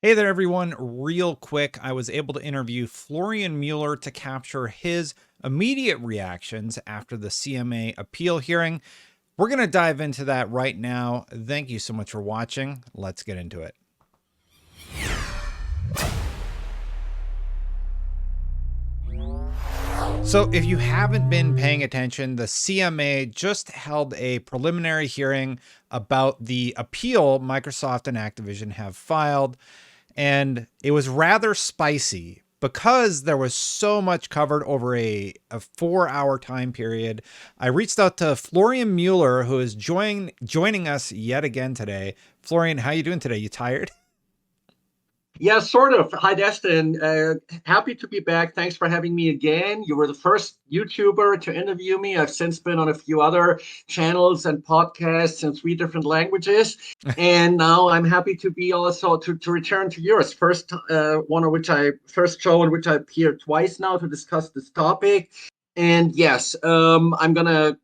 Hey there, everyone. Real quick, I was able to interview Florian Mueller to capture his immediate reactions after the CMA appeal hearing. We're going to dive into that right now. Thank you so much for watching. Let's get into it. So, if you haven't been paying attention, the CMA just held a preliminary hearing about the appeal Microsoft and Activision have filed. And it was rather spicy because there was so much covered over a 4-hour time period. I reached out to Florian Mueller, who is joining us yet again today. Florian, how you doing today? You tired? Yeah, sort of. Hi, Destin. Happy to be back. Thanks for having me again. You were the first YouTuber to interview me. I've since been on a few other channels and podcasts in 3 different languages. And now I'm happy to be also to return to yours. First show in which I appeared twice now to discuss this topic. And yes, I'm gonna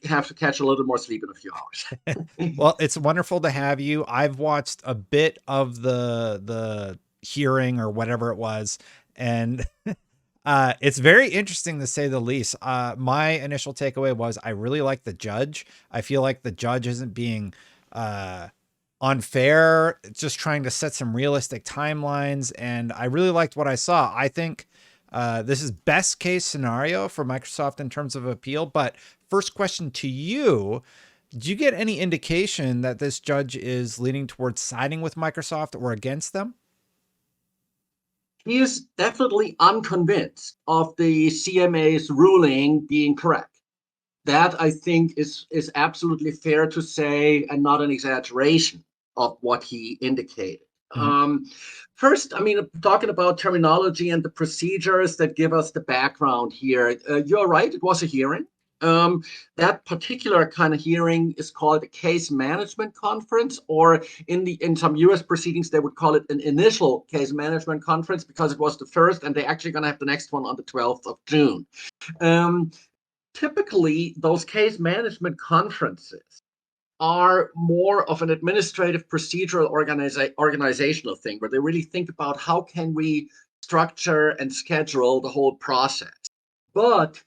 have to catch a little more sleep in a few hours. Well, it's wonderful to have you. I've watched a bit of the hearing or whatever it was, and it's very interesting to say the least. My initial takeaway was I really like the judge. I feel like the judge isn't being unfair, just trying to set some realistic timelines, and I really liked what I saw. I think this is best case scenario for Microsoft in terms of appeal. But first question to you. Do you get any indication that this judge is leaning towards siding with Microsoft or against them? He is definitely unconvinced of the CMA's ruling being correct. That I think is absolutely fair to say, and not an exaggeration of what he indicated. Mhm. First, I mean, talking about terminology and the procedures that give us the background here, you're right, it was a hearing. Um, that particular kind of hearing is called a case management conference, or in some U.S. proceedings they would call it an initial case management conference because it was the first, and they're actually going to have the next one on the 12th of June. Um, Typically, those case management conferences are more of an administrative procedural organizational thing where they really think about how can we structure and schedule the whole process. But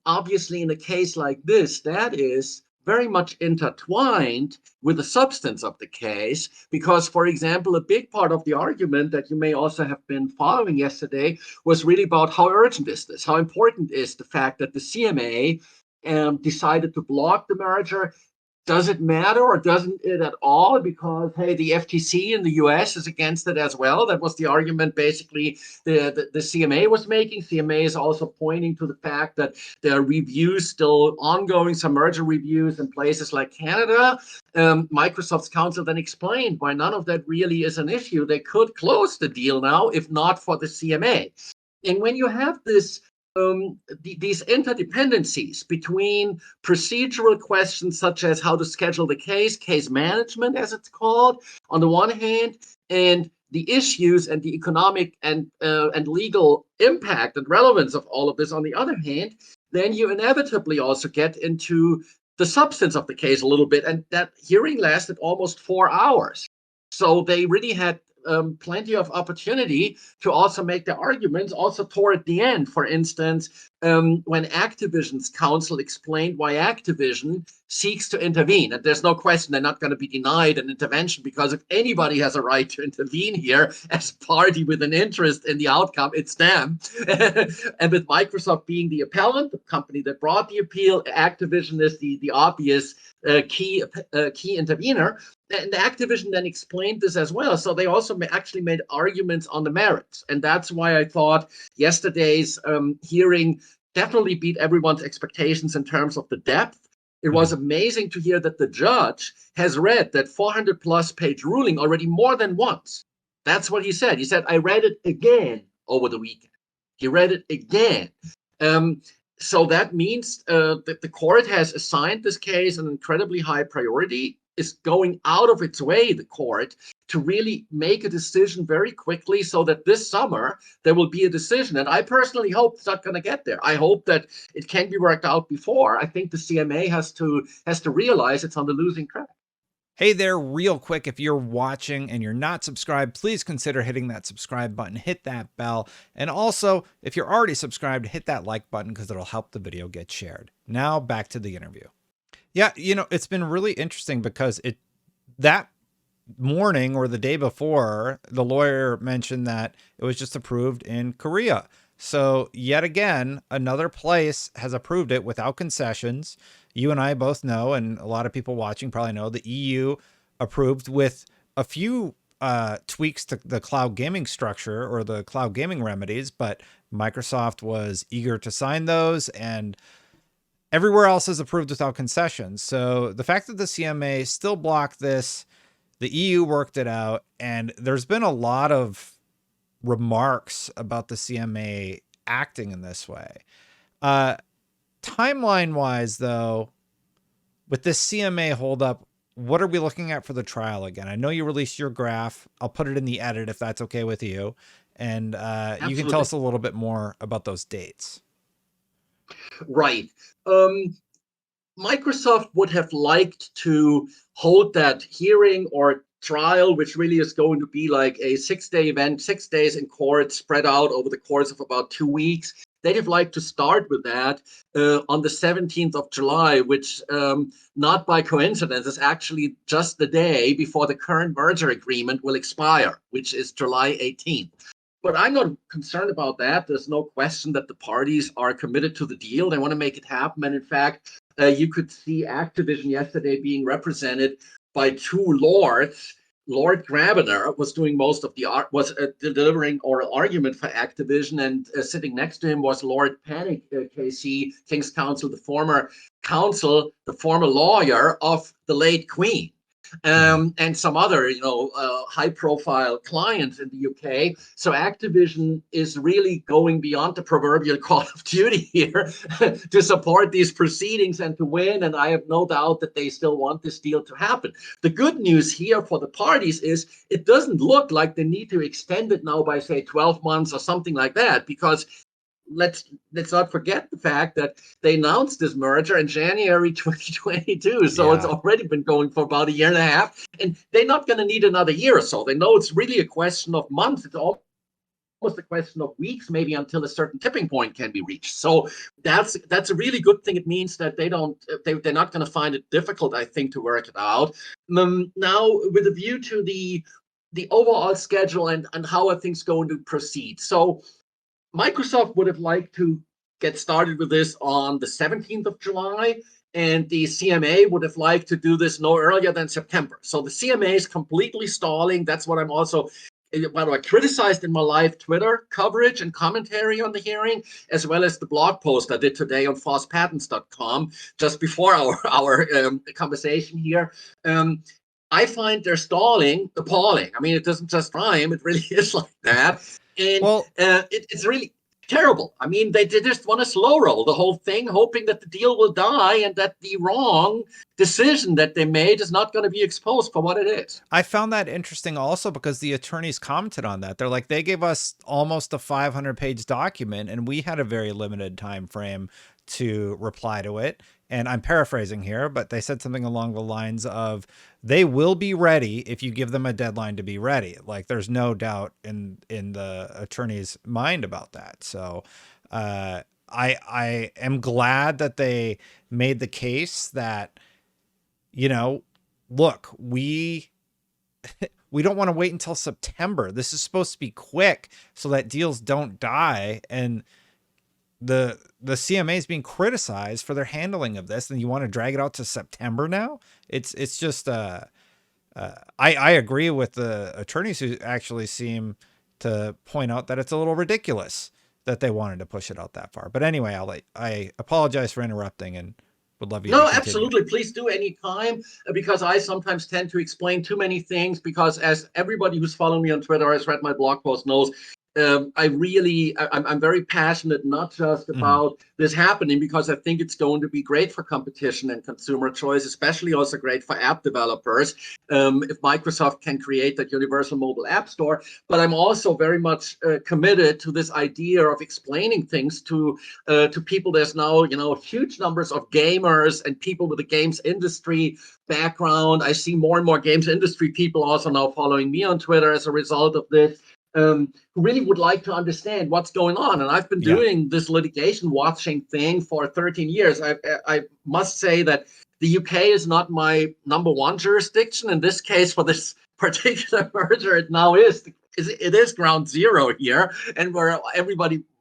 obviously, in a case like this, that is very much intertwined with the substance of the case. Because, for example, a big part of the argument that you may also have been following yesterday was really about how urgent is this? How important is the fact that the CMA decided to block the merger? Does it matter or doesn't it at all? Because, hey, the FTC in the US is against it as well. That was the argument basically the CMA was making. CMA is also pointing to the fact that there are reviews still ongoing, some merger reviews in places like Canada. Microsoft's counsel then explained why none of that really is an issue. They could close the deal now if not for the CMA. And when you have these interdependencies between procedural questions such as how to schedule the case management, as it's called, on the one hand, and the issues and the economic and legal impact and relevance of all of this on the other hand, then you inevitably also get into the substance of the case a little bit. And that hearing lasted almost 4 hours. So they really had plenty of opportunity to also make their arguments. Also, toward the end, for instance, when Activision's counsel explained why Activision seeks to intervene, and there's no question they're not going to be denied an intervention because if anybody has a right to intervene here as a party with an interest in the outcome, it's them. And with Microsoft being the appellant, the company that brought the appeal, Activision is the obvious key intervener. And Activision then explained this as well. So they also actually made arguments on the merits. And that's why I thought yesterday's hearing definitely beat everyone's expectations in terms of the depth. It was Mhm. amazing to hear that the judge has read that 400 plus page ruling already more than once. That's what he said. He said, I read it again over the weekend. He read it again. Um, so that means that the court has assigned this case an incredibly high priority, is going out of its way, the court, to really make a decision very quickly so that this summer there will be a decision. And I personally hope it's not going to get there. I hope that it can be worked out before. I think the CMA has to realize it's on the losing track. Hey there, real quick, if you're watching and you're not subscribed, please consider hitting that subscribe button, hit that bell, and also, if you're already subscribed, hit that like button because it'll help the video get shared. Now, back to the interview. Yeah, it's been really interesting because that morning or the day before, the lawyer mentioned that it was just approved in Korea. So yet again, another place has approved it without concessions. You and I both know, and a lot of people watching probably know, the EU approved with a few tweaks to the cloud gaming structure or the cloud gaming remedies, but Microsoft was eager to sign those, and everywhere else is approved without concessions. So the fact that the CMA still blocked this, the EU worked it out, and there's been a lot of remarks about the CMA acting in this way. Timeline wise, though, with this CMA holdup, what are we looking at for the trial again? I know you released your graph. I'll put it in the edit if that's okay with you. And you can tell us a little bit more about those dates. Right. Microsoft would have liked to hold that hearing or trial, which really is going to be like a 6-day event, 6 days in court, spread out over the course of about 2 weeks. They'd have liked to start with that on the 17th of July, which not by coincidence is actually just the day before the current merger agreement will expire, which is July 18th. But I'm not concerned about that. There's no question that the parties are committed to the deal. They want to make it happen. And in fact, you could see Activision yesterday being represented by two lords. Lord Grabiner was doing most of the delivering oral argument for Activision, and sitting next to him was Lord Panic, KC, King's Counsel, the former lawyer of the late Queen. And some other, high-profile clients in the UK. So Activision is really going beyond the proverbial Call of Duty here to support these proceedings and to win. And I have no doubt that they still want this deal to happen. The good news here for the parties is it doesn't look like they need to extend it now by, say, 12 months or something like that, because let's not forget the fact that they announced this merger in January 2022. So It's already been going for about a year and a half, and they're not going to need another year or so. They know it's really a question of months. It's almost a question of weeks, maybe, until a certain tipping point can be reached. So that's a really good thing. It means that they're not going to find it difficult, I think, to work it out. Now, with a view to the overall schedule and how are things going to proceed. So Microsoft would have liked to get started with this on the 17th of July, and the CMA would have liked to do this no earlier than September. So the CMA is completely stalling. That's what I'm also, by the way, criticized in my live Twitter coverage and commentary on the hearing, as well as the blog post I did today on FossPatents.com just before our conversation here. I find their stalling appalling. I mean, it doesn't just rhyme. It really is like that. And it's really terrible. I mean, they just want to slow roll the whole thing, hoping that the deal will die and that the wrong decision that they made is not going to be exposed for what it is. I found that interesting also because the attorneys commented on that. They're like, they gave us almost a 500-page document, and we had a very limited time frame to reply to it. And I'm paraphrasing here, but they said something along the lines of, they will be ready if you give them a deadline to be ready. Like, there's no doubt in the attorney's mind about that. So I am glad that they made the case that, look, we don't want to wait until September. This is supposed to be quick so that deals don't die. And the CMA is being criticized for their handling of this, and you want to drag it out to September now? It's just I agree with the attorneys who actually seem to point out that it's a little ridiculous that they wanted to push it out that far. But anyway, I apologize for interrupting and would love you to continue. Absolutely. Please do anytime, because I sometimes tend to explain too many things, because as everybody who's following me on Twitter has read my blog post knows, I'm very passionate, not just about this happening, because I think it's going to be great for competition and consumer choice, especially also great for app developers, if Microsoft can create that universal mobile app store. But I'm also very much committed to this idea of explaining things to people. There's now, huge numbers of gamers and people with the games industry background. I see more and more games industry people also now following me on Twitter as a result of this, who really would like to understand what's going on. And I've been doing this litigation watching thing for 13 years. I must say that the UK is not my number one jurisdiction. In this case, for this particular merger, it now is. It is ground zero here, and where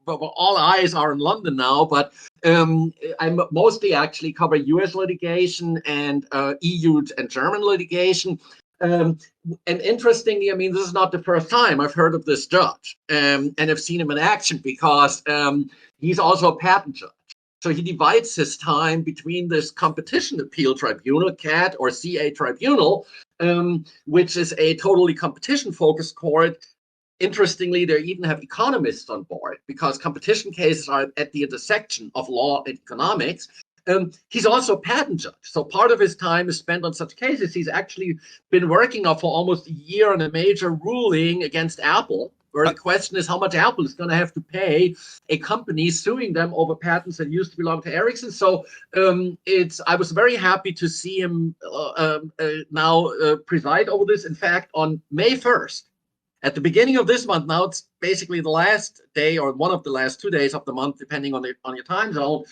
all eyes are in London now. But I mostly actually cover US litigation and EU and German litigation. And interestingly, I mean, this is not the first time I've heard of this judge, and have seen him in action, because he's also a patent judge. So he divides his time between this competition appeal tribunal, CAT or CA tribunal, which is a totally competition-focused court. Interestingly, they even have economists on board, because competition cases are at the intersection of law and economics. He's also a patent judge. So part of his time is spent on such cases. He's actually been working on for almost a year on a major ruling against Apple, where the question is how much Apple is going to have to pay a company suing them over patents that used to belong to Ericsson. So I was very happy to see him now preside over this. In fact, on May 1st, at the beginning of this month, now it's basically the last day or one of the last 2 days of the month, depending on your time zone.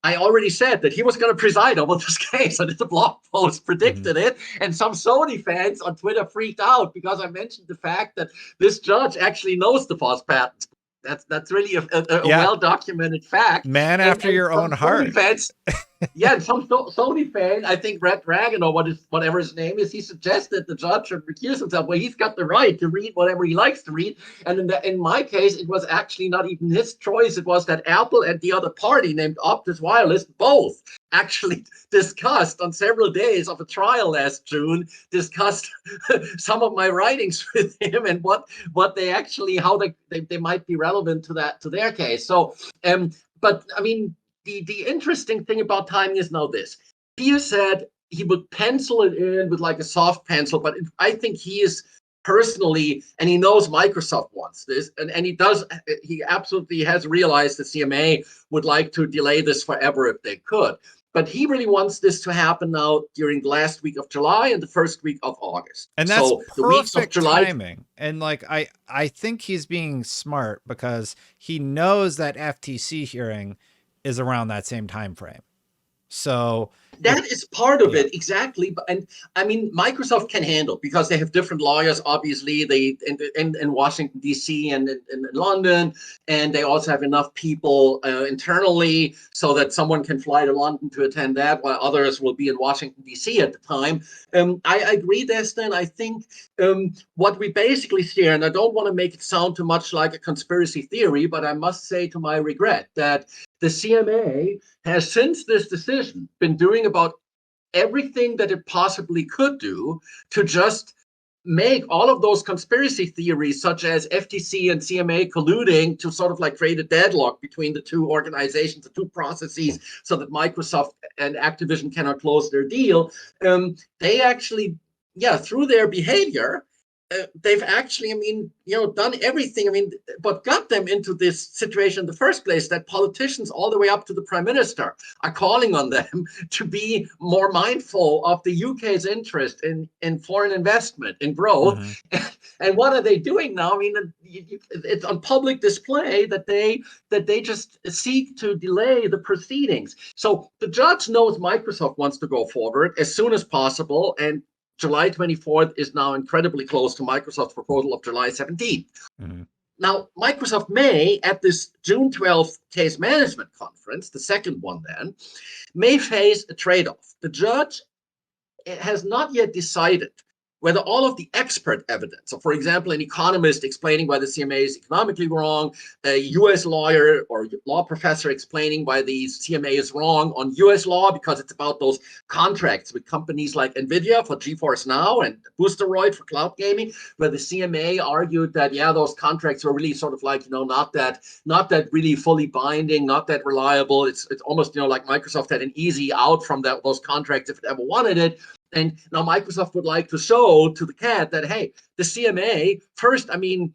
I already said that he was going to preside over this case. I did a blog post, predicted it, and some Sony fans on Twitter freaked out because I mentioned the fact that this judge actually knows the Foss Patents. That's really a well-documented fact. Man after your own heart. Sony fans, and some Sony fan, I think Red Dragon or whatever his name is, he suggested the judge should recuse himself. Well, he's got the right to read whatever he likes to read. And in my case, it was actually not even his choice. It was that Apple and the other party named Optus Wireless both actually discussed on several days of a trial last June, discussed some of my writings with him and what they actually, how they might be relevant to their case. So, but I mean, the interesting thing about timing is now this. He said he would pencil it in with like a soft pencil, but I think he is personally, and he knows Microsoft wants this, and he absolutely has realized the CMA would like to delay this forever if they could. But he really wants this to happen now during the last week of July and the first week of August. And that's so perfect the weeks of July timing. And like I think he's being smart, because he knows that FTC hearing is around that same time frame. So that is part of it, exactly. And I mean, Microsoft can handle, because they have different lawyers, obviously, they in Washington, D.C. and in London, and they also have enough people internally so that someone can fly to London to attend that, while others will be in Washington, D.C. at the time. I agree, Destin. I think what we basically see, and I don't want to make it sound too much like a conspiracy theory, but I must say to my regret that the CMA has, since this decision, been doing about everything that it possibly could do to just make all of those conspiracy theories, such as FTC and CMA colluding to sort of like create a deadlock between the two organizations, the two processes, so that Microsoft and Activision cannot close their deal. They actually, through their behavior, they've actually, done everything, but got them into this situation in the first place, that politicians all the way up to the prime minister are calling on them to be more mindful of the UK's interest in foreign investment, in growth. And what are they doing now? It's on public display that they just seek to delay the proceedings. So the judge knows Microsoft wants to go forward as soon as possible, and July 24th is now incredibly close to Microsoft's proposal of July 17th. Now, Microsoft may, at this June 12th case management conference, the second one then, may face a trade-off. The judge has not yet decided whether all of the expert evidence, so for example, an economist explaining why the CMA is economically wrong, a US lawyer or law professor explaining why the CMA is wrong on US law because it's about those contracts with companies like NVIDIA for GeForce Now and Boosteroid for cloud gaming, where the CMA argued that, yeah, those contracts were really sort of like, not that really fully binding, not that reliable. It's almost, like Microsoft had an easy out from those contracts if it ever wanted it. And now Microsoft would like to show to the cat that, hey, the CMA, first, the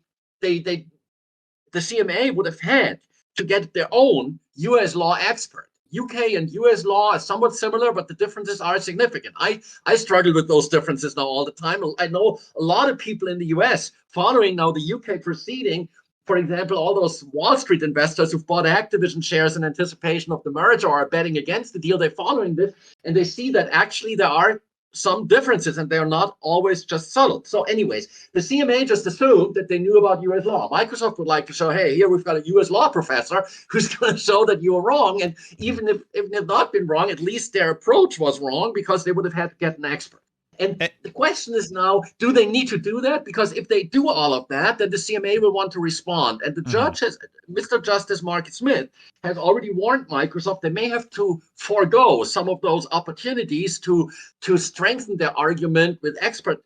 CMA would have had to get their own US law expert. UK and US law are somewhat similar, but the differences are significant. I struggle with those differences now all the time. I know a lot of people in the US following now the UK proceeding. For example, all those Wall Street investors who've bought Activision shares in anticipation of the merger or are betting against the deal, they're following this, and they see that actually there are some differences, and they're not always just subtle. So anyways, the CMA just assumed that they knew about US law. Microsoft would like to show, hey, here we've got a US law professor who's going to show that you were wrong. And even if they've not been wrong, at least their approach was wrong because they would have had to get an expert. And the question is now, do they need to do that? Because if they do all of that, then the CMA will want to respond. And the judge Mr. Justice Mark Smith, has already warned Microsoft they may have to forego some of those opportunities to strengthen their argument with expert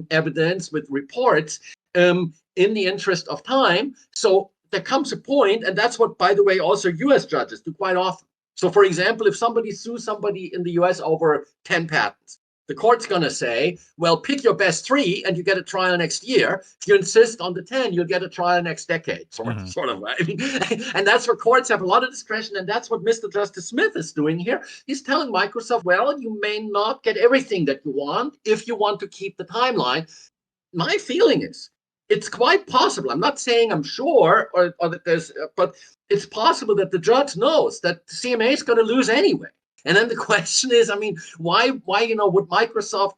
evidence, with reports, in the interest of time. So there comes a point, and that's what, by the way, also US judges do quite often. So, for example, if somebody sues somebody in the US over 10 patents, the court's going to say, well, pick your best 3 and you get a trial next year. If you insist on the 10, you'll get a trial next decade, sort of. And that's where courts have a lot of discretion. And that's what Mr. Justice Smith is doing here. He's telling Microsoft, well, you may not get everything that you want if you want to keep the timeline. My feeling is it's quite possible. I'm not saying I'm sure or that there's, but it's possible that the judge knows that the CMA is going to lose anyway. And then the question is, why would Microsoft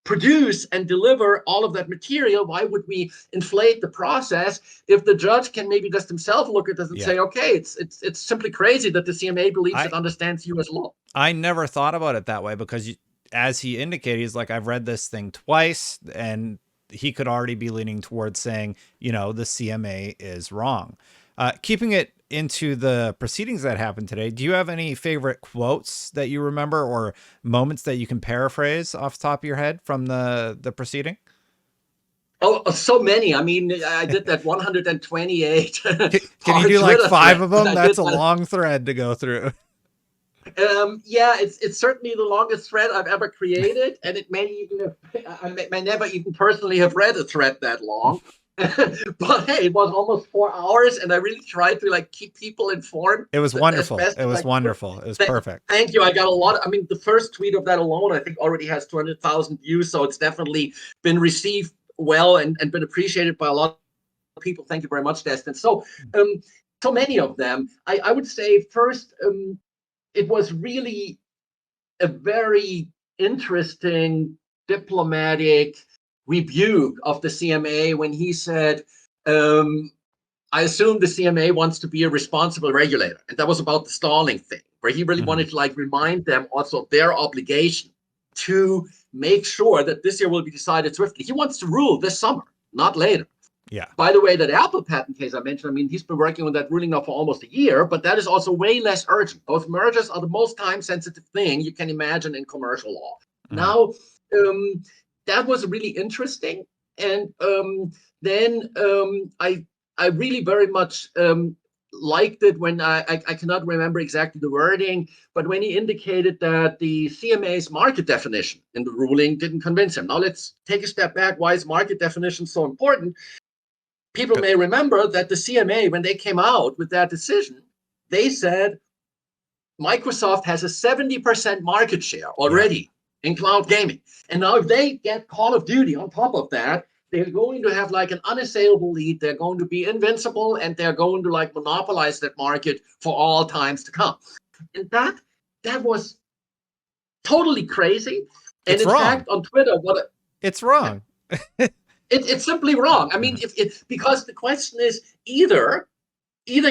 produce and deliver all of that material? Why would we inflate the process if the judge can maybe just himself look at this and say, okay, it's simply crazy that the CMA believes it understands U.S. law. I never thought about it that way because, as he indicated, he's like, I've read this thing twice, and he could already be leaning towards saying, the CMA is wrong. Keeping it into the proceedings that happened today, do you have any favorite quotes that you remember or moments that you can paraphrase off the top of your head from the proceeding? Oh, so many. I did that 128. Can you do like 5 of them? That's a long thread to go through. Yeah, it's certainly the longest thread I've ever created, and it may never even personally have read a thread that long. But hey, it was almost 4 hours, and I really tried to keep people informed. It was wonderful. It was wonderful. It was perfect. Thank you. I got a lot. The first tweet of that alone, I think, already has 200,000 views, so it's definitely been received well and been appreciated by a lot of people. Thank you very much, Destin. So many of them. I would say first, it was really a very interesting diplomatic rebuke of the CMA when he said, I assume the CMA wants to be a responsible regulator. And that was about the stalling thing, where he really wanted to remind them also of their obligation to make sure that this year will be decided swiftly. He wants to rule this summer, not later. Yeah. By the way, that Apple patent case I mentioned, he's been working on that ruling now for almost a year, but that is also way less urgent. Those mergers are the most time-sensitive thing you can imagine in commercial law. Now, that was really interesting. And then I really very much liked it when I cannot remember exactly the wording, but when he indicated that the CMA's market definition in the ruling didn't convince him. Now let's take a step back. Why is market definition so important? People may remember that the CMA, when they came out with that decision, they said Microsoft has a 70% market share already in cloud gaming. And now if they get Call of Duty on top of that, they're going to have an unassailable lead. They're going to be invincible, and they're going to monopolize that market for all times to come. And that was totally crazy. And it's in wrong. fact, on Twitter, it's wrong. It's simply wrong. Because the question is either you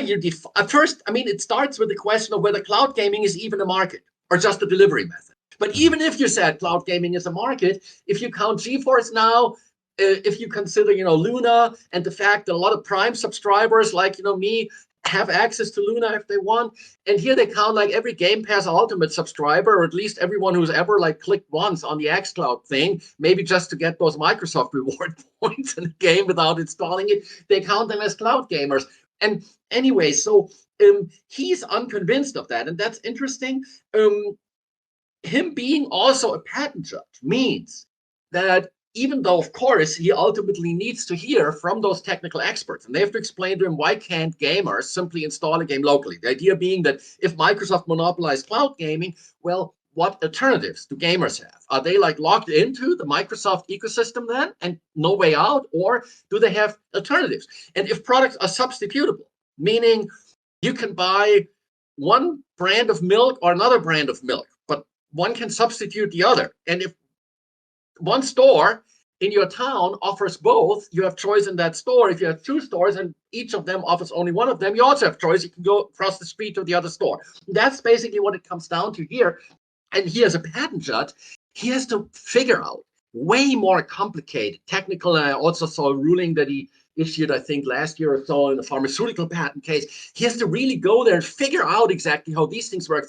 first. It starts with the question of whether cloud gaming is even a market or just a delivery method. But even if you said cloud gaming is a market, if you count GeForce Now, if you consider, Luna, and the fact that a lot of Prime subscribers like, me, have access to Luna if they want. And here they count like every Game Pass Ultimate subscriber, or at least everyone who's ever like clicked once on the xCloud thing, maybe just to get those Microsoft reward points in the game without installing it. They count them as cloud gamers. And anyway, so he's unconvinced of that. And that's interesting. Him being also a patent judge means that even though, of course, he ultimately needs to hear from those technical experts, and they have to explain to him why can't gamers simply install a game locally. The idea being that if Microsoft monopolized cloud gaming, well, what alternatives do gamers have? Are they like locked into the Microsoft ecosystem then and no way out? Or do they have alternatives? And if products are substitutable, meaning you can buy one brand of milk or another brand of milk, but one can substitute the other. And if one store in your town offers both, you have choice in that store. If you have two stores and each of them offers only one of them, you also have choice. You can go across the street to the other store. That's basically what it comes down to here. And he, as a patent judge, he has to figure out way more complicated technical. And I also saw a ruling that he issued, I think, last year or so in a pharmaceutical patent case. He has to really go there and figure out exactly how these things work.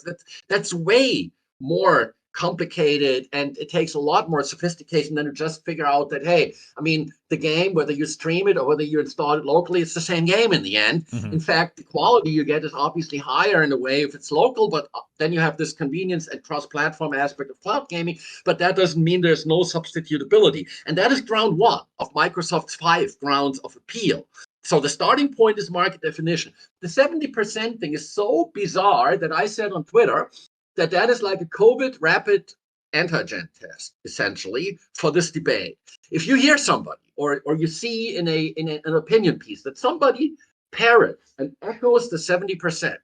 That's way more complicated, and it takes a lot more sophistication than to just figure out that, hey, I mean, the game, whether you stream it or whether you install it locally, it's the same game in the end. In fact, the quality you get is obviously higher in a way if it's local, but then you have this convenience and cross-platform aspect of cloud gaming, but that doesn't mean there's no substitutability. And that is ground one of Microsoft's 5 grounds of appeal. So the starting point is market definition. The 70% thing is so bizarre that I said on Twitter that is like a COVID rapid antigen test, essentially, for this debate. If you hear somebody or you see in an opinion piece that somebody parrots and echoes the 70%,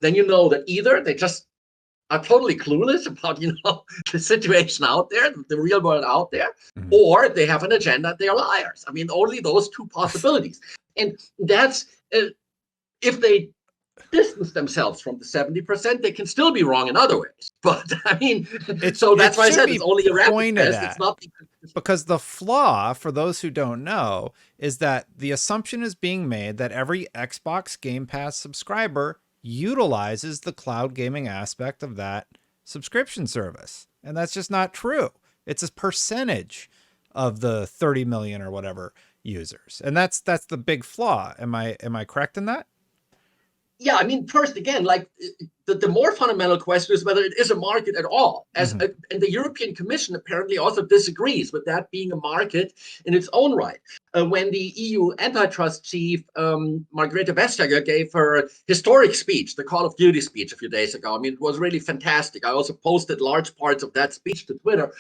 then you know that either they just are totally clueless about, the situation out there, the real world out there, or they have an agenda, they're liars. I mean, only those two possibilities. And that's, if they distance themselves from the 70%, they can still be wrong in other ways. But I mean, so that's why I said it's only a rapid test. It's not because the flaw, for those who don't know, is that the assumption is being made that every Xbox Game Pass subscriber utilizes the cloud gaming aspect of that subscription service. And that's just not true. It's a percentage of the 30 million or whatever users. And that's the big flaw. Am I correct in that? Yeah, I mean, first, again, like the more fundamental question is whether it is a market at all. And the European Commission apparently also disagrees with that being a market in its own right. When the EU antitrust chief, Margrethe Vestager, gave her historic speech, the Call of Duty speech a few days ago, I mean, it was really fantastic. I also posted large parts of that speech to Twitter.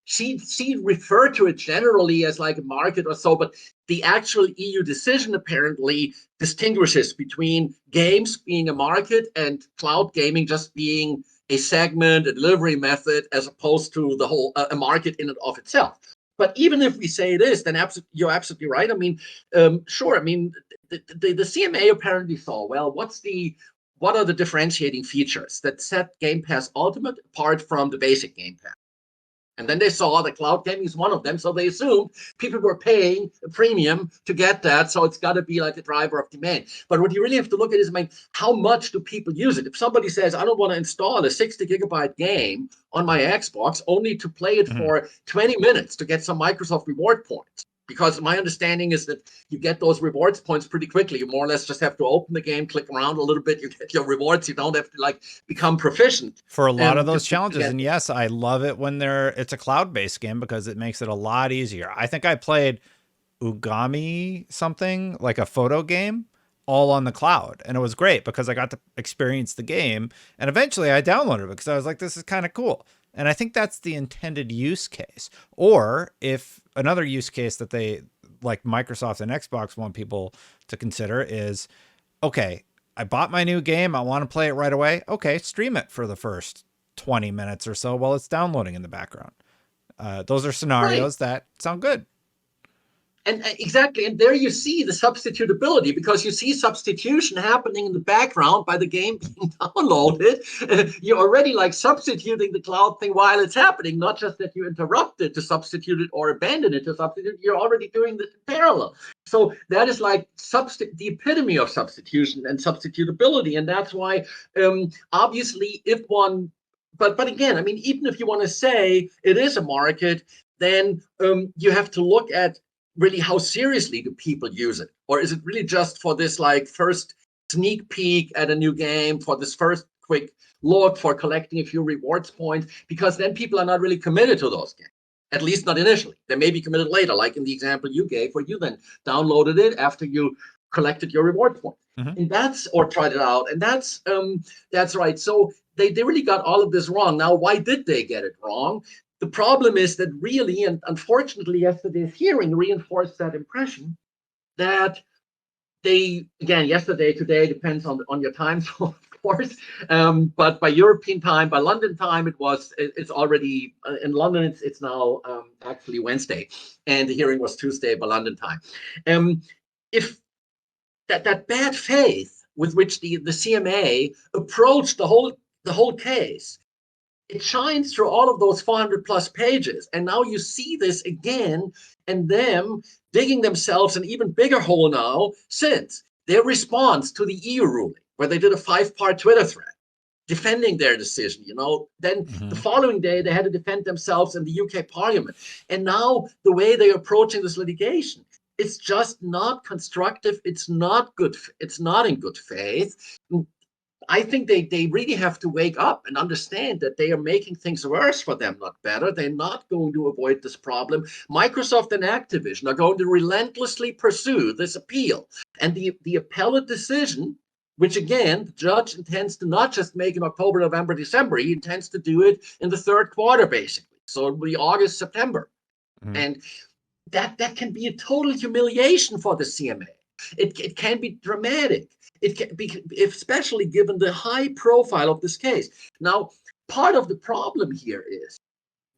She referred to it generally as like a market or so, but the actual EU decision apparently distinguishes between games being a market and cloud gaming just being a segment, a delivery method, as opposed to the whole a market in and of itself. But even if we say it is, then you're absolutely right. I mean, sure. I mean, the CMA apparently saw, well, what are the differentiating features that set Game Pass Ultimate apart from the basic Game Pass? And then they saw that cloud gaming is one of them. So they assumed people were paying a premium to get that. So it's got to be like a driver of demand. But what you really have to look at is, I mean, how much do people use it? If somebody says, I don't want to install a 60 gigabyte game on my Xbox only to play it for 20 minutes to get some Microsoft reward points. Because my understanding is that you get those rewards points pretty quickly. You more or less just have to open the game, click around a little bit, you get your rewards. You don't have to like become proficient for a lot of those challenges. And yes, I love it when it's a cloud-based game because it makes it a lot easier. I think I played Ugami something, like a photo game, all on the cloud. And it was great because I got to experience the game. And eventually I downloaded it because I was like, this is kind of cool. And I think that's the intended use case. Or if another use case that they, like Microsoft and Xbox, want people to consider is, okay, I bought my new game. I want to play it right away. Okay, stream it for the first 20 minutes or so while it's downloading in the background. Those are scenarios that sound good. And exactly, and there you see the substitutability, because you see substitution happening in the background by the game being downloaded. You're already like substituting the cloud thing while it's happening, not just that you interrupt it to substitute it or abandon it to substitute. You're already doing this in parallel. So that is like the epitome of substitution and substitutability, and that's why obviously if one, but again, I mean, even if you want to say it is a market, then you have to look at really how seriously do people use it, or is it really just for this like first sneak peek at a new game, for this first quick look, for collecting a few rewards points, because then people are not really committed to those games, at least not initially. They may be committed later, like in the example you gave, where you then downloaded it after you collected your reward points. And that's, or tried it out, and that's right. So they really got all of this wrong. Now, why did they get it wrong? The problem is that really, and unfortunately, yesterday's hearing reinforced that impression that they, again, yesterday, today, depends on your time zone, of course, but by European time, by London time, it's already, in London, it's now actually Wednesday, and the hearing was Tuesday by London time. If that bad faith with which the CMA approached the whole case, it shines through all of those 400 plus pages. And now you see this again, and them digging themselves an even bigger hole now since their response to the EU ruling, where they did a 5-part Twitter thread defending their decision. Then the following day they had to defend themselves in the UK Parliament. And now the way they're approaching this litigation, it's just not constructive. It's not good. It's not in good faith. I think they really have to wake up and understand that they are making things worse for them, not better. They're not going to avoid this problem. Microsoft and Activision are going to relentlessly pursue this appeal. And the appellate decision, which again, the judge intends to not just make in October, November, December, he intends to do it in the third quarter, basically. So it'll be August, September. And that can be a total humiliation for the CMA. It can be dramatic. It can be, especially given the high profile of this case. Now, part of the problem here is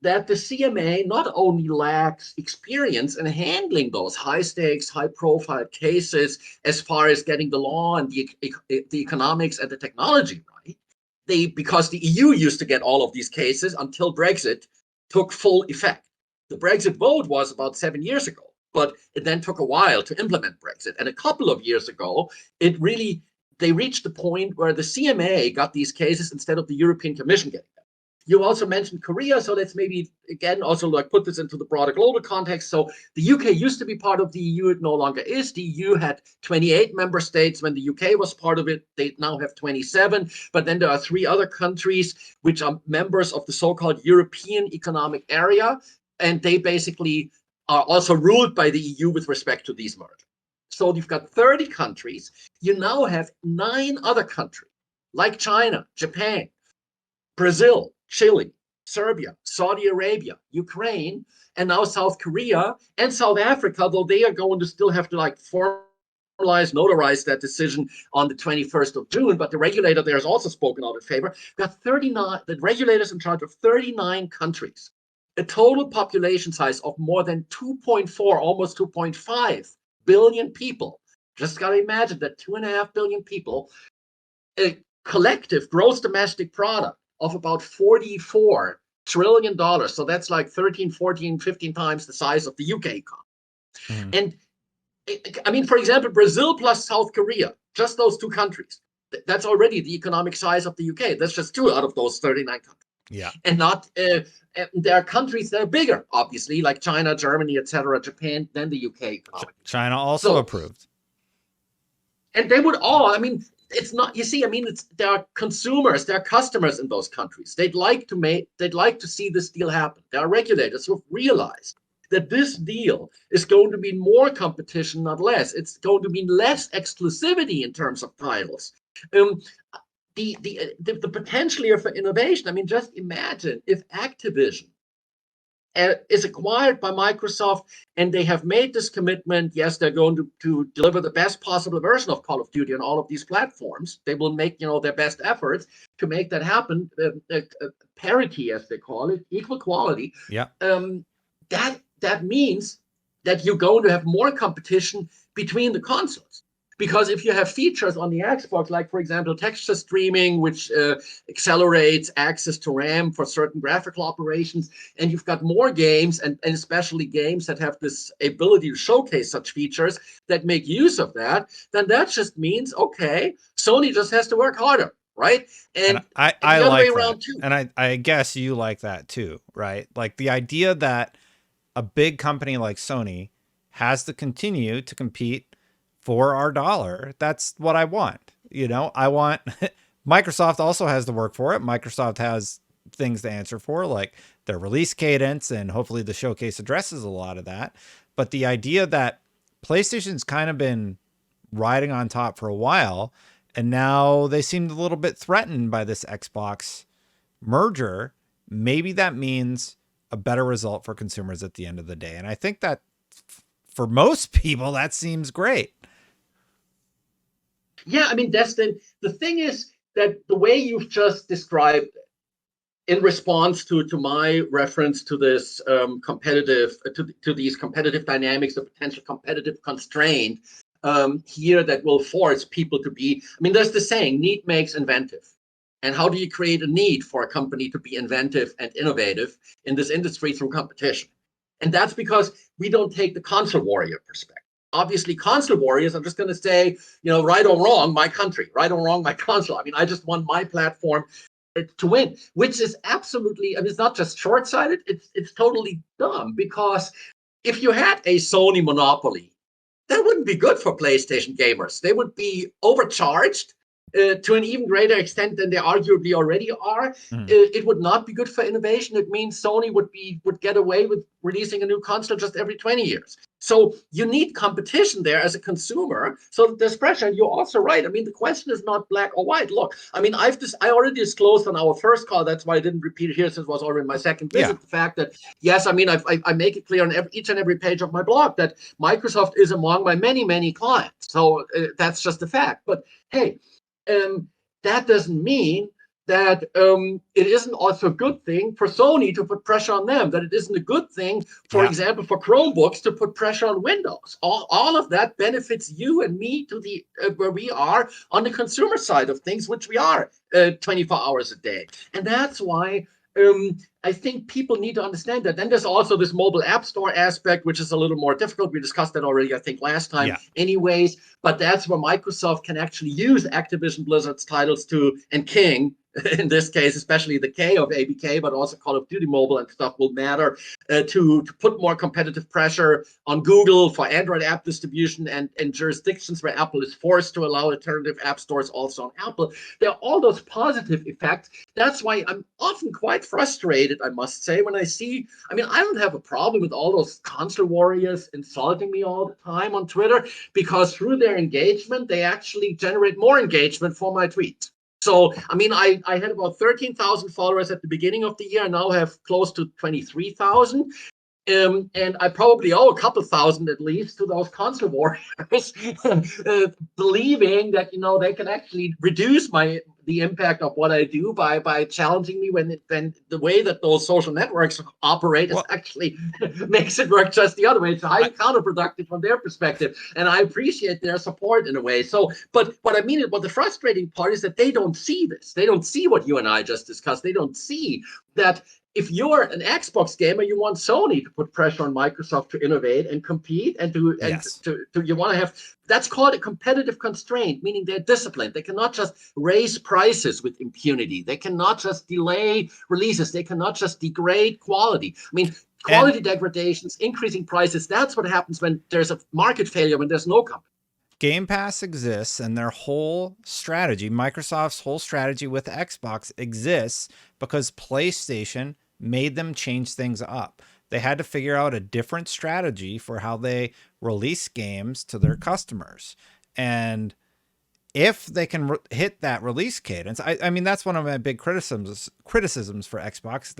that the CMA not only lacks experience in handling those high stakes, high profile cases as far as getting the law and the economics and the technology right, because the EU used to get all of these cases until Brexit took full effect. The Brexit vote was about 7 years ago, but it then took a while to implement Brexit. And a couple of years ago, they reached the point where the CMA got these cases instead of the European Commission getting them. You also mentioned Korea, so let's maybe, again, also like put this into the broader global context. So the UK used to be part of the EU, it no longer is. The EU had 28 member states when the UK was part of it. They now have 27, but then there are 3 other countries which are members of the so-called European Economic Area, and they basically are also ruled by the EU with respect to these mergers. So you've got 30 countries. You now have 9 other countries, like China, Japan, Brazil, Chile, Serbia, Saudi Arabia, Ukraine, and now South Korea and South Africa, though they are going to still have to like notarize that decision on the 21st of June, but the regulator there has also spoken out in favor. We've got 39, the regulators in charge of 39 countries. A total population size of more than 2.4, almost 2.5 billion people. Just got to imagine that 2.5 billion people, a collective gross domestic product of about $44 trillion. So that's like 13, 14, 15 times the size of the UK economy. And I mean, for example, Brazil plus South Korea, just those 2 countries, that's already the economic size of the UK. That's just 2 out of those 39 countries. Yeah. And not, there are countries that are bigger, obviously, like China, Germany, etc., Japan, than the UK economy. China also approved. And they would all, I mean, it's not, you see, I mean, there are consumers, there are customers in those countries. They'd like to see this deal happen. There are regulators who have realized that this deal is going to be more competition, not less. It's going to mean less exclusivity in terms of titles. The potential here for innovation. I mean, just imagine if Activision is acquired by Microsoft and they have made this commitment. Yes, they're going to deliver the best possible version of Call of Duty on all of these platforms. They will make their best efforts to make that happen. Parity, as they call it, equal quality. Yeah. That means that you're going to have more competition between the consoles. Because if you have features on the Xbox, like, for example, texture streaming, which accelerates access to RAM for certain graphical operations, and you've got more games, and especially games that have this ability to showcase such features that make use of that, then that just means, okay, Sony just has to work harder, right? And And I the other way like that. around, too. And I guess you like that too, right? Like the idea that a big company like Sony has to continue to compete for our dollar. That's what I want. You know, I want Microsoft also has to work for it. Microsoft has things to answer for, like their release cadence, and hopefully the showcase addresses a lot of that. But the idea that PlayStation's kind of been riding on top for a while, and now they seemed a little bit threatened by this Xbox merger, maybe that means a better result for consumers at the end of the day. And I think that for most people, that seems great. Yeah, I mean, Destin, the thing is that the way you've just described in response to my reference to this competitive to these competitive dynamics, the potential competitive constraint here that will force people to be. I mean, there's the saying, need makes inventive. And how do you create a need for a company to be inventive and innovative in this industry through competition? And that's because we don't take the console warrior perspective. Obviously, console warriors, I'm just going to say, right or wrong, my country, right or wrong, my console. I mean, I just want my platform to win, which is absolutely, I mean, it's not just short-sighted, it's totally dumb, because if you had a Sony monopoly, that wouldn't be good for PlayStation gamers. They would be overcharged to an even greater extent than they arguably already are. It would not be good for innovation. It means Sony would get away with releasing a new console just every 20 years. So you need competition there as a consumer. So there's pressure. And you're also right. I mean, the question is not black or white. Look, I mean, I already disclosed on our first call. That's why I didn't repeat it here, since it was already my second visit. Yeah. The fact that, yes, I mean, I make it clear on each and every page of my blog that Microsoft is among my many, many clients. So that's just a fact. But hey, that doesn't mean that it isn't also a good thing for Sony to put pressure on them, that it isn't a good thing, for example, for Chromebooks to put pressure on Windows. All of that benefits you and me to the where we are on the consumer side of things, which we are 24 hours a day. And that's why I think people need to understand that. Then there's also this mobile app store aspect, which is a little more difficult. We discussed that already, I think, last time anyways. But that's where Microsoft can actually use Activision Blizzard's titles and King, in this case, especially the K of ABK, but also Call of Duty Mobile and stuff will matter, to put more competitive pressure on Google for Android app distribution and jurisdictions where Apple is forced to allow alternative app stores also on Apple. There are all those positive effects. That's why I'm often quite frustrated, I must say, when I see, I mean, I don't have a problem with all those console warriors insulting me all the time on Twitter, because through their engagement, they actually generate more engagement for my tweets. So, I mean, I had about 13,000 followers at the beginning of the year. I now have close to 23,000. And I probably owe a couple thousand at least to those console warriors, believing that they can actually reduce the impact of what I do by challenging me when the way that those social networks operate is actually makes it work just the other way. It's highly counterproductive from their perspective, and I appreciate their support in a way. So, but what I mean is, what the frustrating part is that they don't see this. They don't see what you and I just discussed. They don't see that. If you're an Xbox gamer, you want Sony to put pressure on Microsoft to innovate and compete, and to you want to have, that's called a competitive constraint, meaning they're disciplined. They cannot just raise prices with impunity. They cannot just delay releases. They cannot just degrade quality. I mean, quality degradations, increasing prices, that's what happens when there's a market failure, when there's no company. Game Pass exists, and their whole strategy, Microsoft's whole strategy with Xbox, exists because PlayStation made them change things up. They had to figure out a different strategy for how they release games to their customers. And if they can hit that release cadence, I mean, that's one of my big criticisms for Xbox.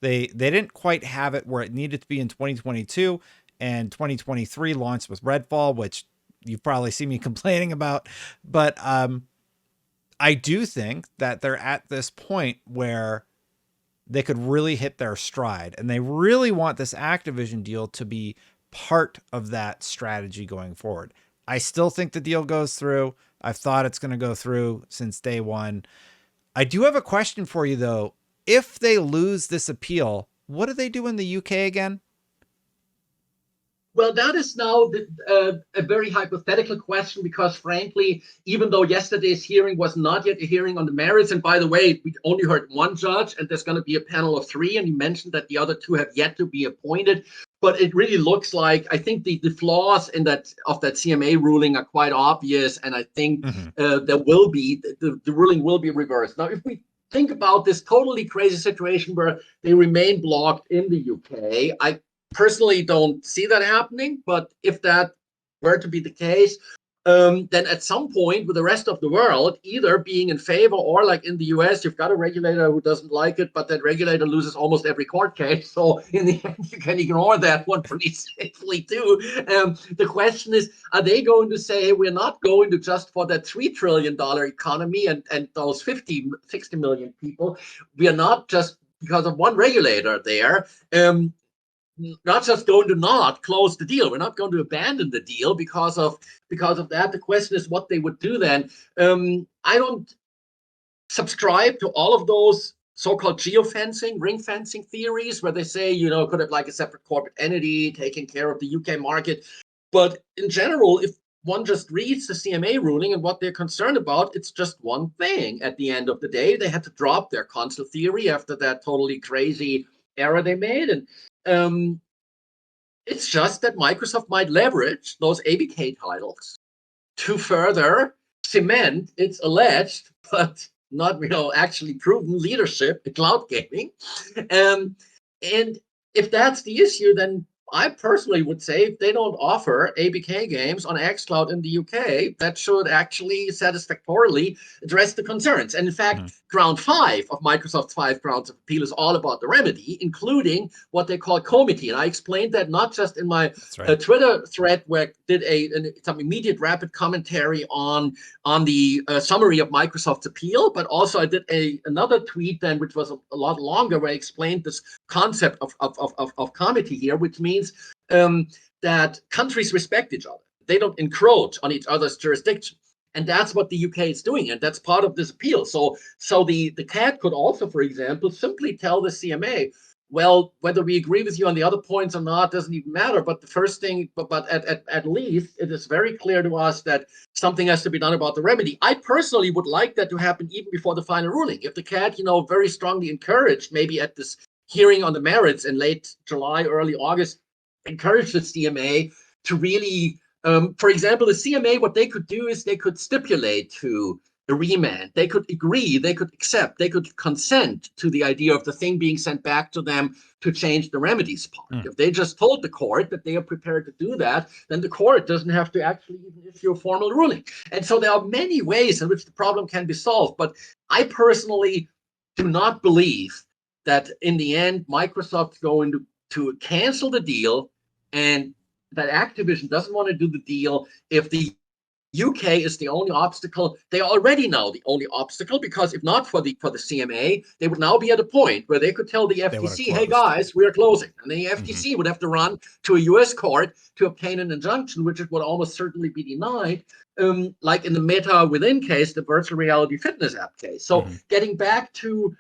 They didn't quite have it where it needed to be in 2022, and 2023 launched with Redfall, which you've probably seen me complaining about. But I do think that they're at this point where they could really hit their stride, and they really want this Activision deal to be part of that strategy going forward. I still think the deal goes through. I've thought it's going to go through since day one. I do have a question for you, though. If they lose this appeal, what do they do in the UK again? Well, that is now a very hypothetical question because, frankly, even though yesterday's hearing was not yet a hearing on the merits, and by the way, we only heard one judge, and there's going to be a panel of three, and you mentioned that the other two have yet to be appointed. But it really looks like I think the flaws in that CMA ruling are quite obvious, and I think there will be the ruling will be reversed. Now, if we think about this totally crazy situation where they remain blocked in the UK, I personally don't see that happening, but if that were to be the case, then at some point with the rest of the world either being in favor or like in the US, you've got a regulator who doesn't like it, but that regulator loses almost every court case. So in the end, you can ignore that one pretty safely too. The question is, are they going to say, we're not going to just for that $3 trillion economy and those 60 million people, we are not just because of one regulator there, not just going to not close the deal. We're not going to abandon the deal because of that. The question is what they would do then. I don't subscribe to all of those so-called geofencing, ring fencing theories where they say, could have like a separate corporate entity taking care of the UK market. But in general, if one just reads the CMA ruling and what they're concerned about, it's just one thing. At the end of the day, they had to drop their console theory after that totally crazy error they made. And it's just that Microsoft might leverage those ABK titles to further cement its alleged, but not actually proven leadership in cloud gaming. And if that's the issue, then I personally would say if they don't offer ABK games on xCloud in the UK, that should actually satisfactorily address the concerns. And in fact, Ground 5 of Microsoft's 5 grounds of appeal is all about the remedy, including what they call comity. And I explained that not just in my Twitter thread where I did some immediate rapid commentary on the summary of Microsoft's appeal, but also I did another tweet then, which was a lot longer, where I explained this concept of comity here, which means that countries respect each other. They don't encroach on each other's jurisdiction. And that's what the UK is doing. And that's part of this appeal. So the CAT could also, for example, simply tell the CMA, well, whether we agree with you on the other points or not doesn't even matter. But the first thing, but at least it is very clear to us that something has to be done about the remedy. I personally would like that to happen even before the final ruling. If the CAT, very strongly encouraged, maybe at this hearing on the merits in late July, early August, encourage the CMA to really, for example, the CMA, what they could do is they could stipulate to a remand. They could agree, they could accept, they could consent to the idea of the thing being sent back to them to change the remedies part. If they just told the court that they are prepared to do that, then the court doesn't have to actually even issue a formal ruling. And so there are many ways in which the problem can be solved. But I personally do not believe that in the end, Microsoft's going to cancel the deal and that Activision doesn't want to do the deal if the UK is the only obstacle. They already know the only obstacle, because if not for the CMA, they would now be at a point where they could tell the FTC, hey guys, we are closing. And the FTC would have to run to a US court to obtain an injunction, which it would almost certainly be denied, like in the Meta Within case, the virtual reality fitness app case. So getting back to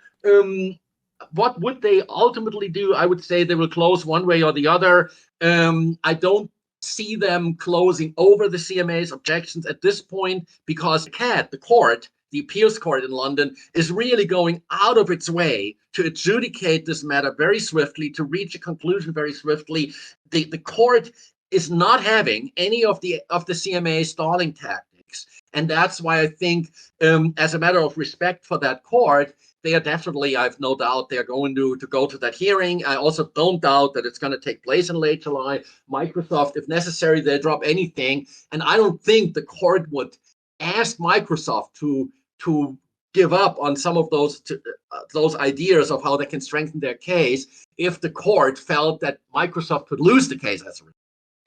what would they ultimately do? I would say they will close one way or the other. I don't see them closing over the CMA's objections at this point, because the CAT, the court, the appeals court in London, is really going out of its way to adjudicate this matter very swiftly, to reach a conclusion very swiftly. The court is not having any of the CMA stalling tactics. And that's why I think, as a matter of respect for that court, they are definitely, I have no doubt, they're going to go to that hearing. I also don't doubt that it's going to take place in late July. Microsoft, if necessary, they drop anything. And I don't think the court would ask Microsoft to give up on some of those ideas of how they can strengthen their case if the court felt that Microsoft could lose the case as a result.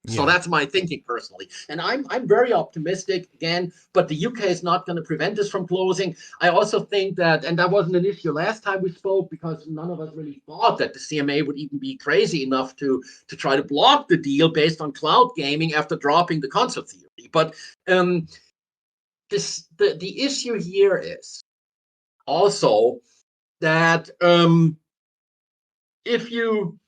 So Yeah. that's my thinking personally. And I'm very optimistic again, but the UK is not going to prevent this from closing. I also think that, and that wasn't an issue last time we spoke, because none of us really thought that the CMA would even be crazy enough to try to block the deal based on cloud gaming after dropping the console theory. But the issue here is also that if you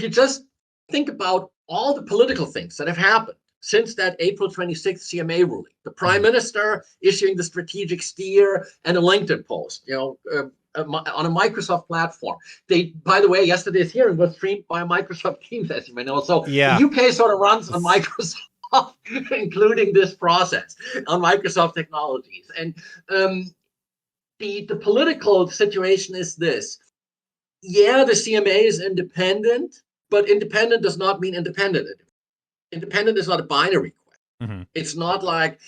just think about all the political things that have happened since that April 26th CMA ruling, the prime minister issuing the strategic steer and a LinkedIn post, on a Microsoft platform. By the way, yesterday's hearing was streamed by Microsoft Teams, as you may know. So Yeah. the UK sort of runs on Microsoft, including this process on Microsoft technologies. And the political situation is this. Yeah, the CMA is independent, but independent does not mean independent. Independent is not a binary question. It's not like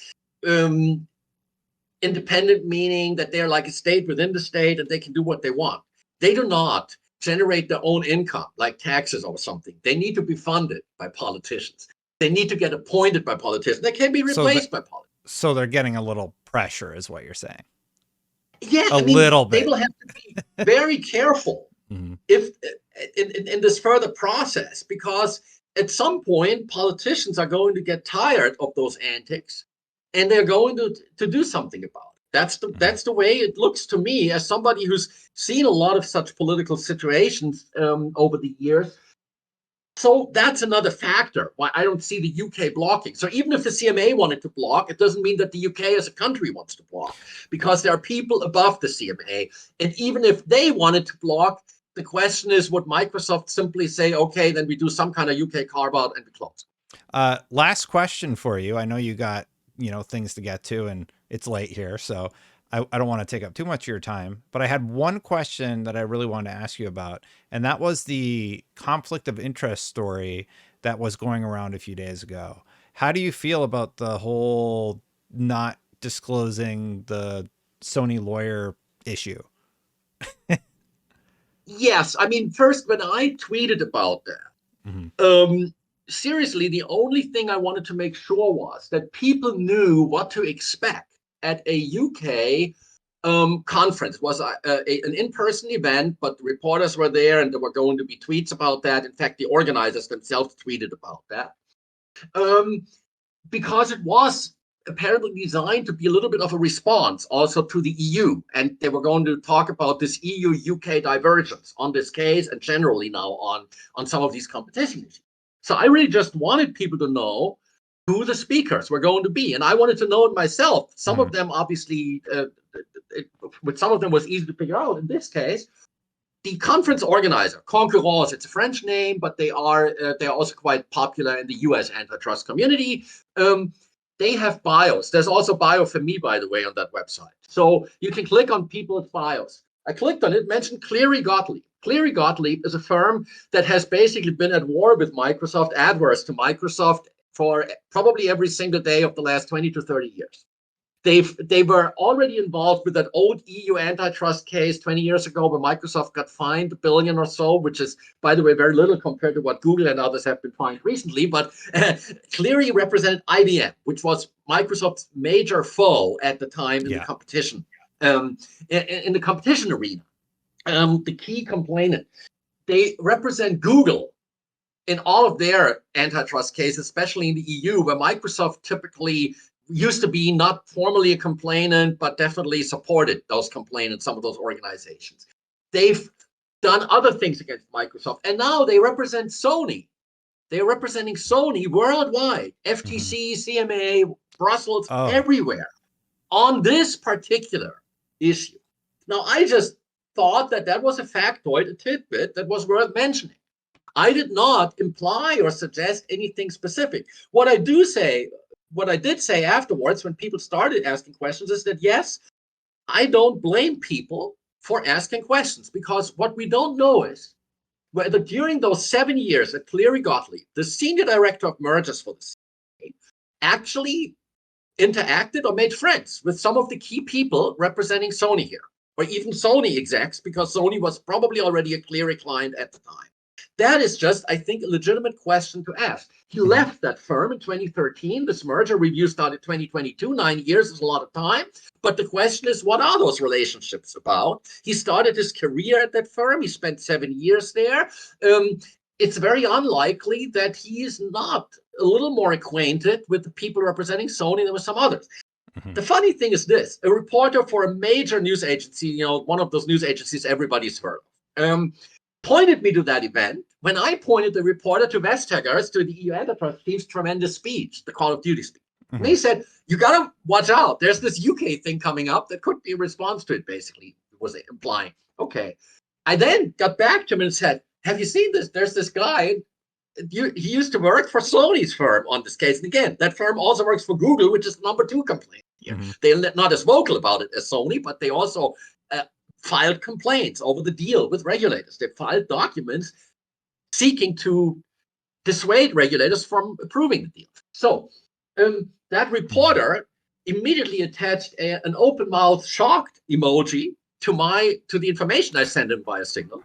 independent meaning that they're like a state within the state and they can do what they want. They do not generate their own income, like taxes or something. They need to be funded by politicians. They need to get appointed by politicians. They can be replaced by politicians. So they're getting a little pressure, is what you're saying. Yeah, Little bit. They will have to be very careful if in this further process, because at some point politicians are going to get tired of those antics, and they're going to do something about it. That's the way it looks to me, as somebody who's seen a lot of such political situations over the years. So that's another factor why I don't see the UK blocking. So even if the CMA wanted to block, it doesn't mean that the UK as a country wants to block, because there are people above the CMA. And even if they wanted to block, the question is, would Microsoft simply say, okay, then we do some kind of UK carve out and we close? Last question for you. I know you got, things to get to and it's late here, so I don't want to take up too much of your time, but I had one question that I really wanted to ask you about, and that was the conflict of interest story that was going around a few days ago. How do you feel about the whole not disclosing the Sony lawyer issue? Yes. I mean, first, when I tweeted about that, seriously, the only thing I wanted to make sure was that people knew what to expect at a UK conference. It was an in-person event, but the reporters were there and there were going to be tweets about that. In fact, the organizers themselves tweeted about that, because it was apparently designed to be a little bit of a response also to the EU. And they were going to talk about this EU-UK divergence on this case and generally now on some of these competition issues. So I really just wanted people to know who the speakers were going to be. And I wanted to know it myself. Some of them, obviously, with some of them was easy to figure out. In this case, the conference organizer, Concurrence, it's a French name, but they are also quite popular in the US antitrust community. They have bios. There's also bio for me, by the way, on that website. So you can click on people's bios. I clicked on it, mentioned Cleary Gottlieb. Cleary Gottlieb is a firm that has basically been at war with Microsoft, adverse to Microsoft, for probably every single day of the last 20 to 30 years. They were already involved with that old EU antitrust case 20 years ago, where Microsoft got fined $1 billion or so, which is, by the way, very little compared to what Google and others have been fined recently. But Cleary represented IBM, which was Microsoft's major foe at the time in the competition, in the competition arena. The key complainant. They represent Google in all of their antitrust cases, especially in the EU, where Microsoft typically used to be not formally a complainant, but definitely supported those complainants, some of those organizations. They've done other things against Microsoft, and now they represent Sony. They're representing Sony worldwide, FTC, CMA, Brussels, everywhere, on this particular issue. Now, I just thought that was a factoid, a tidbit that was worth mentioning. I did not imply or suggest anything specific. What I did say afterwards, when people started asking questions, is that yes, I don't blame people for asking questions, because what we don't know is whether during those 7 years that Cleary Gottlieb, the senior director of mergers for the CMA, actually interacted or made friends with some of the key people representing Sony here, or even Sony execs, because Sony was probably already a Cleary client at the time. That is just, I think, a legitimate question to ask. He left that firm in 2013. This merger review started 2022. 9 years is a lot of time. But the question is, what are those relationships about? He started his career at that firm. He spent 7 years there. It's very unlikely that he is not a little more acquainted with the people representing Sony than with some others. The funny thing is this: a reporter for a major news agency, one of those news agencies everybody's heard of, pointed me to that event when I pointed the reporter to Vestager's, to the EU antitrust chief's tremendous speech, the Call of Duty speech. And he said, you got to watch out. There's this UK thing coming up that could be a response to it, basically, was implying. Okay. I then got back to him and said, have you seen this? There's this guy. He used to work for Sony's firm on this case. And again, that firm also works for Google, which is the number 2 complaint here. They're not as vocal about it as Sony, but they also filed complaints over the deal with regulators. They filed documents seeking to dissuade regulators from approving the deal. So that reporter immediately attached an open mouth shocked emoji to the information I sent him via Signal,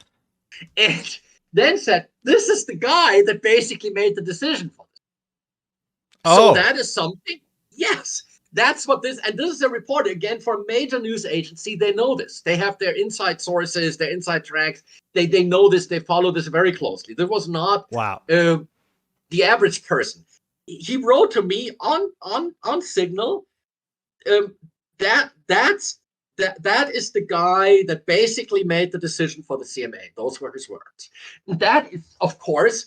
and then said, this is the guy that basically made the decision for this. So that is something, yes. That's what this is a reporter, again, for a major news agency. They know this. They have their inside sources, their inside tracks. They know this. They follow this very closely. There was not the average person. He wrote to me on Signal. That is the guy that basically made the decision for the CMA. Those were his words. And that is, of course,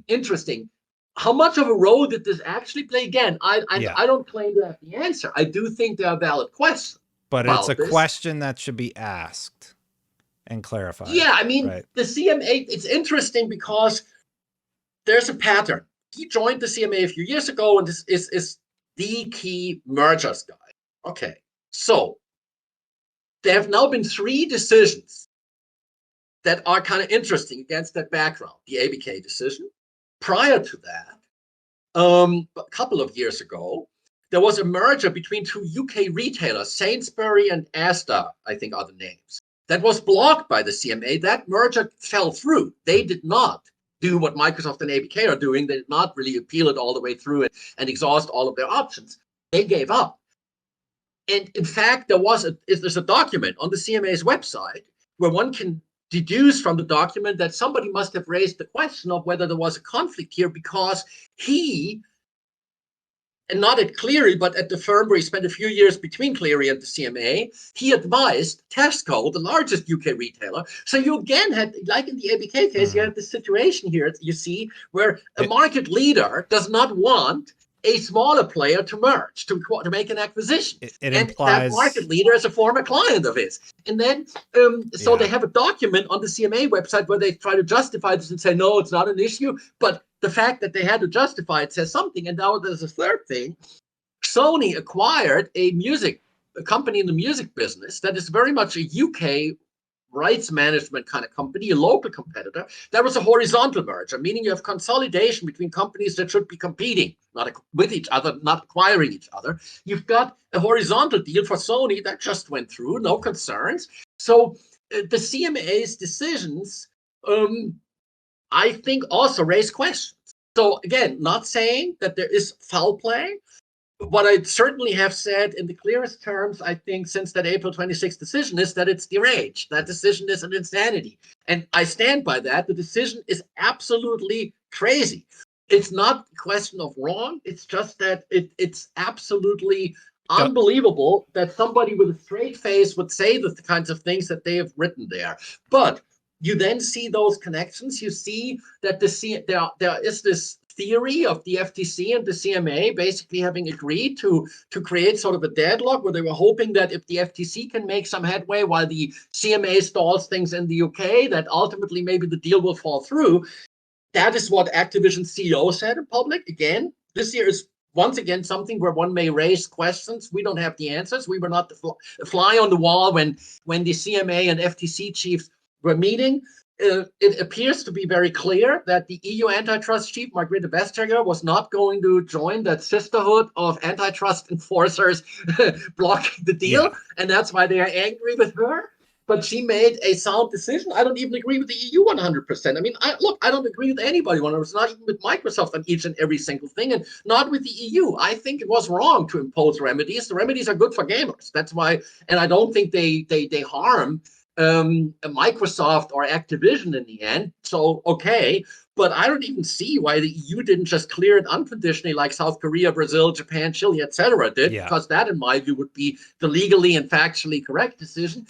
interesting. How much of a role did this actually play? Again, I don't claim to have the answer. I do think there are valid questions. But it's a question that should be asked and clarified. Yeah, I mean, the CMA, it's interesting because there's a pattern. He joined the CMA a few years ago, and this is the key mergers guy. Okay, so there have now been 3 decisions that are kind of interesting against that background. The ABK decision. Prior to that, a couple of years ago, there was a merger between 2 UK retailers, Sainsbury and Asda, I think are the names, that was blocked by the CMA. That merger fell through. They did not do what Microsoft and ABK are doing. They did not really appeal it all the way through and exhaust all of their options. They gave up. And in fact, there's a document on the CMA's website where one can deduce from the document that somebody must have raised the question of whether there was a conflict here, because he, and not at Cleary, but at the firm where he spent a few years between Cleary and the CMA, he advised Tesco, the largest UK retailer. So you again had, like in the ABK case, you had this situation here, you see, where a market leader does not want a smaller player to merge, to make an acquisition. It implies that market leader is a former client of his. And then, so they have a document on the CMA website where they try to justify this and say, no, it's not an issue. But the fact that they had to justify it says something. And now there's a third thing. Sony acquired a company in the music business that is very much a UK rights management kind of company, a local competitor. That was a horizontal merger, meaning you have consolidation between companies that should be competing, not with each other, not acquiring each other. You've got a horizontal deal for Sony that just went through, no concerns. So the CMA's decisions, I think, also raise questions. So again, not saying that there is foul play. What I certainly have said in the clearest terms, I think, since that April 26th decision is that it's deranged. That decision is an insanity. And I stand by that. The decision is absolutely crazy. It's not a question of wrong. It's just that it's absolutely unbelievable that somebody with a straight face would say the kinds of things that they have written there. But you then see those connections. You see that there is this theory of the FTC and the CMA basically having agreed to create sort of a deadlock where they were hoping that if the FTC can make some headway while the CMA stalls things in the UK, that ultimately maybe the deal will fall through. That is what Activision CEO said in public. Again, this year is once again something where one may raise questions. We don't have the answers. We were not the fly on the wall when the CMA and FTC chiefs were meeting. It appears to be very clear that the EU antitrust chief, Margrethe Vestager, was not going to join that sisterhood of antitrust enforcers blocking the deal. Yeah. And that's why they are angry with her. but she made a sound decision. I don't even agree with the EU 100%. I mean, I don't agree with anybody 100%, not even with Microsoft on each and every single thing, and not with the EU. I think it was wrong to impose remedies. The remedies are good for gamers. That's why, and I don't think they harm Microsoft or Activision in the end. So, okay. But I don't even see why the EU didn't just clear it unconditionally like South Korea, Brazil, Japan, Chile, etc. did, Yeah. because that, in my view, would be the legally and factually correct decision.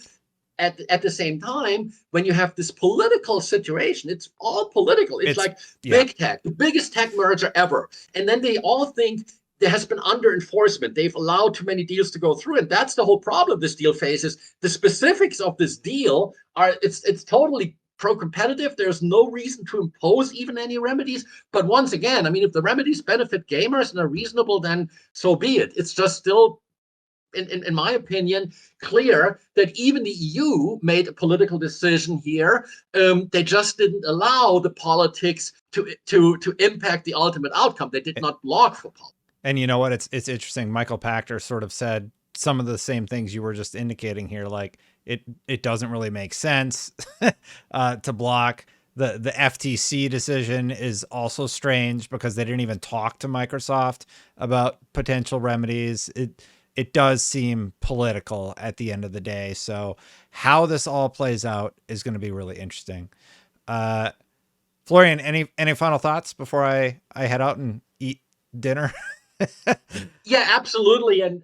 At the same time, when you have this political situation, it's all political. It's like big tech, the biggest tech merger ever. And then they all think there has been under enforcement. They've allowed too many deals to go through. And that's the whole problem this deal faces. The specifics of this deal are, it's totally pro-competitive. There's no reason to impose even any remedies. But once again, I mean, if the remedies benefit gamers and are reasonable, then so be it. It's just still, in my opinion, clear that even the EU made a political decision here. They just didn't allow the politics to impact the ultimate outcome. They did not block for politics. And you know what? It's interesting. Michael Pachter sort of said some of the same things you were just indicating here. Like it doesn't really make sense to block. The FTC decision is also strange because they didn't even talk to Microsoft about potential remedies. It does seem political at the end of the day. So how this all plays out is going to be really interesting. Florian, any final thoughts before I head out and eat dinner? Yeah, absolutely. And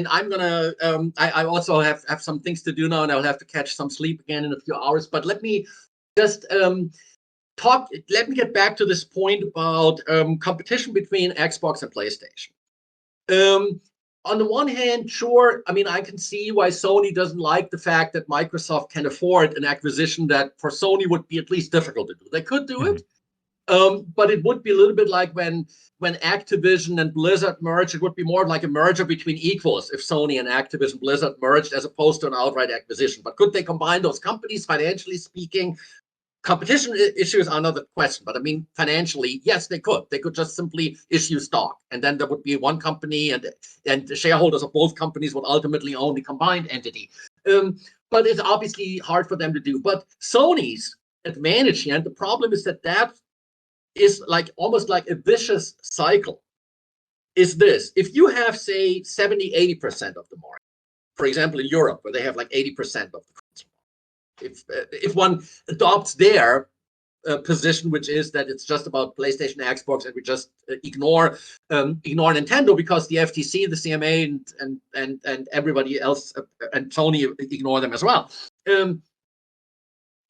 I'm gonna. I also have some things to do now, and I'll have to catch some sleep again in a few hours. But let me just talk. Let me get back to this point about competition between Xbox and PlayStation. On the one hand, sure, I mean, I can see why Sony doesn't like the fact that Microsoft can afford an acquisition that for Sony would be at least difficult to do. They could do it. But it would be a little bit like when Activision and Blizzard merged. It would be more like a merger between equals if Sony and Activision Blizzard merged, as opposed to an outright acquisition. But could they combine those companies, financially speaking? Competition issues are another question. But I mean, financially, yes, they could. They could just simply issue stock, and then there would be one company, and the shareholders of both companies would ultimately own the combined entity. But it's obviously hard for them to do. But Sony's advantage here, and the problem is that is like almost like a vicious cycle, is this. If you have, say, 70-80% of the market, for example, in Europe, where they have like 80% of the console, if one adopts their position, which is that it's just about PlayStation, Xbox, and we just ignore Nintendo because the FTC, the CMA, and everybody else, and Sony ignore them as well.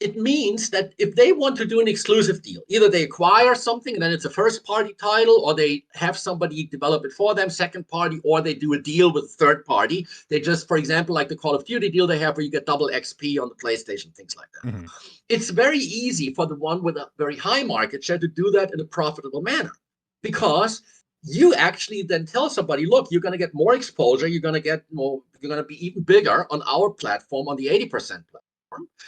It means that if they want to do an exclusive deal, either they acquire something and then it's a first-party title, or they have somebody develop it for them, second party, or they do a deal with a third party. They just, for example, like the Call of Duty deal they have where you get double XP on the PlayStation, things like that. Mm-hmm. It's very easy for the one with a very high market share to do that in a profitable manner, because you actually then tell somebody, look, you're going to get more exposure, you're going to get more, you're going to be even bigger on our platform, on the 80% platform.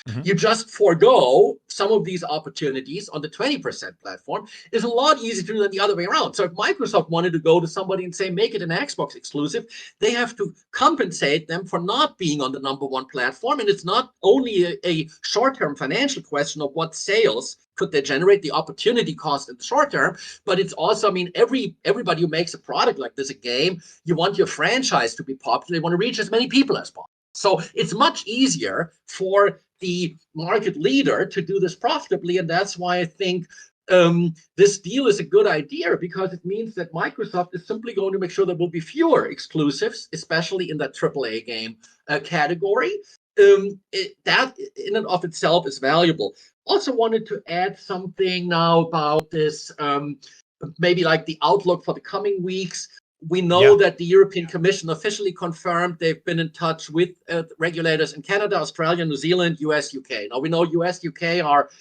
Mm-hmm. You just forego some of these opportunities on the 20% platform. It's a lot easier to do than the other way around. So if Microsoft wanted to go to somebody and say, make it an Xbox exclusive, they have to compensate them for not being on the number one platform. And it's not only a short-term financial question of what sales could they generate, the opportunity cost in the short term, but it's also, I mean, everybody who makes a product like this, a game, you want your franchise to be popular. You want to reach as many people as possible. So it's much easier for the market leader to do this profitably. And that's why I think this deal is a good idea, because it means that Microsoft is simply going to make sure there will be fewer exclusives, especially in that AAA game category. That in and of itself is valuable. Also wanted to add something now about this, maybe like the outlook for the coming weeks. We know that the European Commission officially confirmed they've been in touch with regulators in Canada, Australia, New Zealand, US, UK. Now, we know US, UK are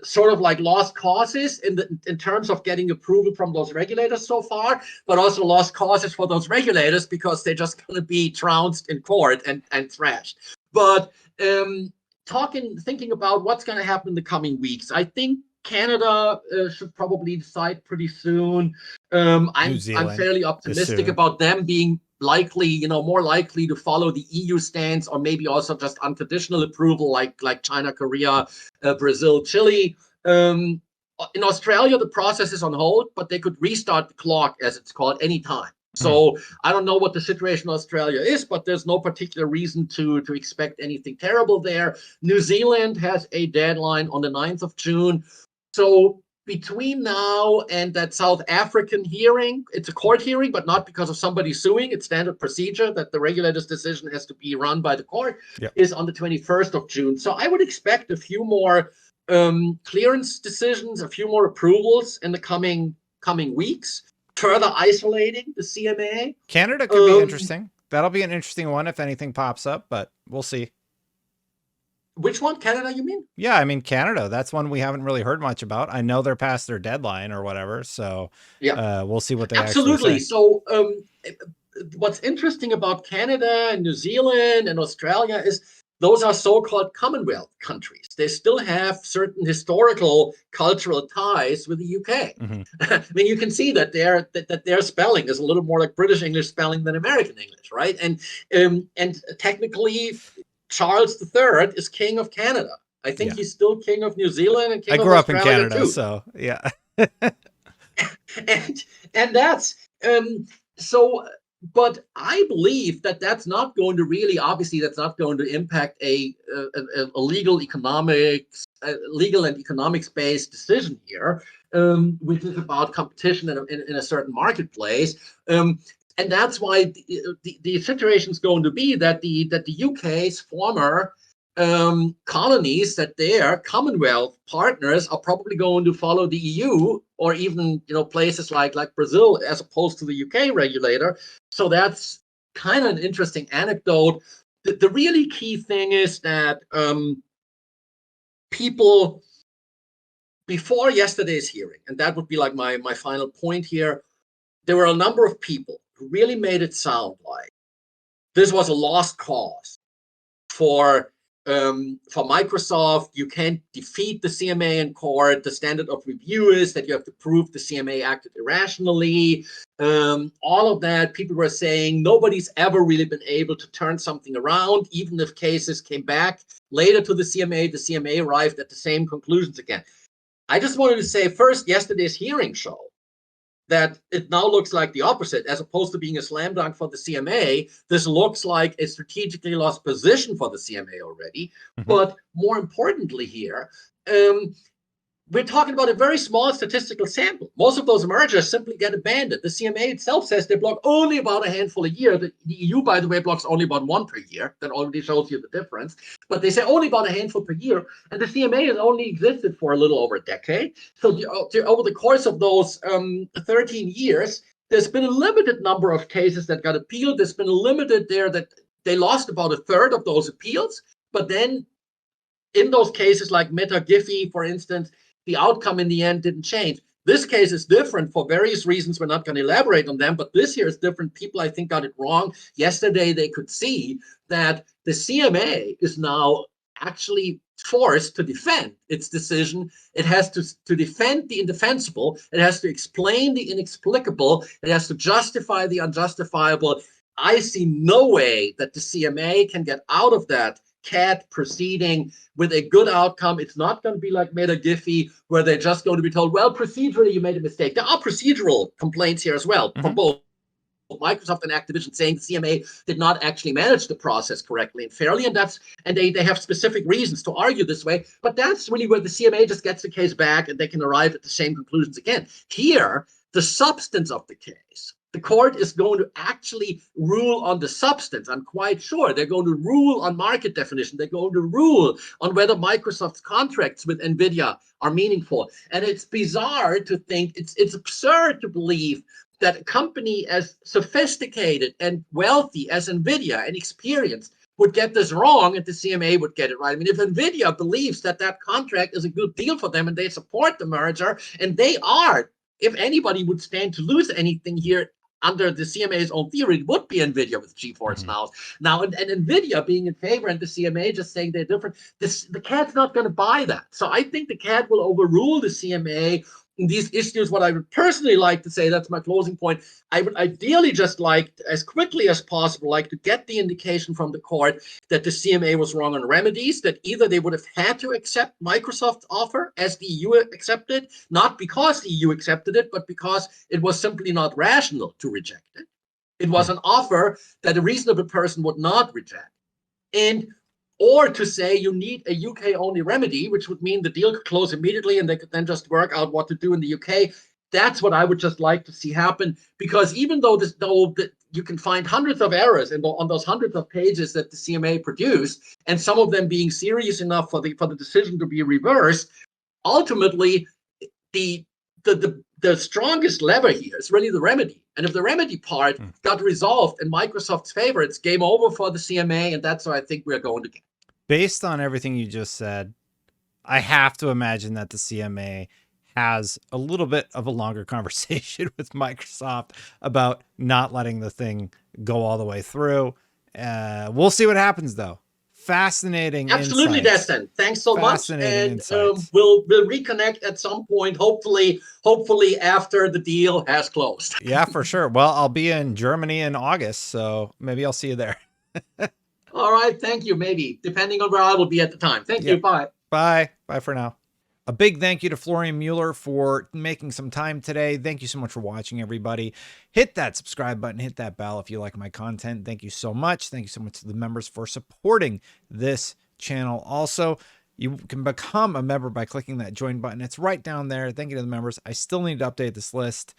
sort of like lost causes in terms of getting approval from those regulators so far, but also lost causes for those regulators because they're just going to be trounced in court and thrashed. But thinking about what's going to happen in the coming weeks, I think Canada should probably decide pretty soon. I'm fairly optimistic about them being likely, more likely to follow the EU stance, or maybe also just unconditional approval, like China, Korea, Brazil, Chile. In Australia, the process is on hold, but they could restart the clock, as it's called, anytime. So I don't know what the situation in Australia is, but there's no particular reason to expect anything terrible there. New Zealand has a deadline on the 9th of June. So between now and that South African hearing, it's a court hearing, but not because of somebody suing. It's standard procedure that the regulator's decision has to be run by the court, is on the 21st of June. So I would expect a few more clearance decisions, a few more approvals in the coming weeks, further isolating the CMA. Canada could be interesting. That'll be an interesting one if anything pops up, but we'll see. Which one? Canada, you mean? Yeah, I mean, Canada. That's one we haven't really heard much about. I know they're past their deadline or whatever, so we'll see what they absolutely actually say. So what's interesting about Canada and New Zealand and Australia is those are so-called Commonwealth countries. They still have certain historical, cultural ties with the UK. I mean, you can see that their spelling is a little more like British English spelling than American English, right? And technically, Charles III is King of Canada. I think he's still King of New Zealand and King of Australia too. I grew up in Canada, so yeah. and that's so. But I believe that that's not going to really, obviously, that's not going to impact a legal and economics-based decision here, which is about competition in a certain marketplace. And that's why the situation is going to be that the UK's former colonies, that their Commonwealth partners are probably going to follow the EU, or even places like Brazil, as opposed to the UK regulator. So that's kind of an interesting anecdote. The really key thing is that people, before yesterday's hearing, and that would be like my final point here, there were a number of people who really made it sound like this was a lost cause for Microsoft. You can't defeat the CMA in court. The standard of review is that you have to prove the CMA acted irrationally. All of that, people were saying nobody's ever really been able to turn something around. Even if cases came back later to the CMA arrived at the same conclusions again. I just wanted to say first, yesterday's hearing showed that it now looks like the opposite. As opposed to being a slam dunk for the CMA, this looks like a strategically lost position for the CMA already. But more importantly here, we're talking about a very small statistical sample. Most of those mergers simply get abandoned. The CMA itself says they block only about a handful a year. The EU, by the way, blocks only about one per year. That already shows you the difference. But they say only about a handful per year. And the CMA has only existed for a little over a decade. So over the course of those 13 years, there's been a limited number of cases that got appealed. There's been a limited there that they lost about a third of those appeals. But then in those cases like Meta Giphy, for instance, the outcome in the end didn't change. This case is different for various reasons. We're not going to elaborate on them, but this here is different. People, I think, got it wrong. Yesterday, they could see that the CMA is now actually forced to defend its decision. It has to defend the indefensible. It has to explain the inexplicable. It has to justify the unjustifiable. I see no way that the CMA can get out of that CAT proceeding with a good outcome. It's not going to be like Meta Giphy, where they're just going to be told, well, procedurally, you made a mistake. There are procedural complaints here as well from both Microsoft and Activision, saying the CMA did not actually manage the process correctly and fairly, and they have specific reasons to argue this way. But that's really where the CMA just gets the case back and they can arrive at the same conclusions again. Here, the substance of the case, the court is going to actually rule on the substance. I'm quite sure they're going to rule on market definition. They're going to rule on whether Microsoft's contracts with NVIDIA are meaningful. And it's bizarre to think, it's absurd to believe that a company as sophisticated and wealthy as NVIDIA and experienced would get this wrong and the CMA would get it right. I mean, if NVIDIA believes that contract is a good deal for them and they support the merger, and they are, if anybody would stand to lose anything here, under the CMA's own theory, it would be NVIDIA with GeForce now. And NVIDIA being in favor and the CMA just saying they're different, the CAD's not going to buy that. So I think the CAD will overrule the CMA in these issues, what I would personally like to say, that's my closing point, I would ideally just like, as quickly as possible, like to get the indication from the court that the CMA was wrong on remedies, that either they would have had to accept Microsoft's offer as the EU accepted, not because the EU accepted it, but because it was simply not rational to reject it. It was an offer that a reasonable person would not reject. And or to say you need a UK only remedy, which would mean the deal could close immediately and they could then just work out what to do in the UK. That's what I would just like to see happen, because even though you can find hundreds of errors on those hundreds of pages that the CMA produced, and some of them being serious enough for the decision to be reversed, ultimately the strongest lever here is really the remedy. And if the remedy part got resolved in Microsoft's favor, it's game over for the CMA, and that's what I think we're going to get. Based on everything you just said, I have to imagine that the CMA has a little bit of a longer conversation with Microsoft about not letting the thing go all the way through. We'll see what happens, though. Fascinating. Absolutely, insights. Destin. Thanks so much, and we'll reconnect at some point. Hopefully after the deal has closed. Yeah, for sure. Well, I'll be in Germany in August, so maybe I'll see you there. All right, thank you. Maybe depending on where I will be at the time. Thank you. Bye. Bye for now. A big thank you to Florian Mueller for making some time today. Thank you so much for watching, everybody. Hit that subscribe button, hit that bell if you like my content. Thank you so much. Thank you so much to the members for supporting this channel. Also, you can become a member by clicking that join button. It's right down there. Thank you to the members. I still need to update this list.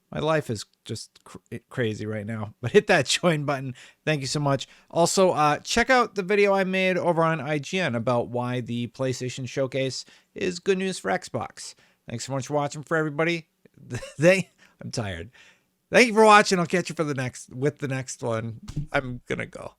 My life is just crazy right now, but hit that join button. Thank you so much. Also, check out the video I made over on IGN about why the PlayStation Showcase is good news for Xbox. Thanks so much for watching, for everybody. I'm tired. Thank you for watching. I'll catch you for the next one. I'm gonna go.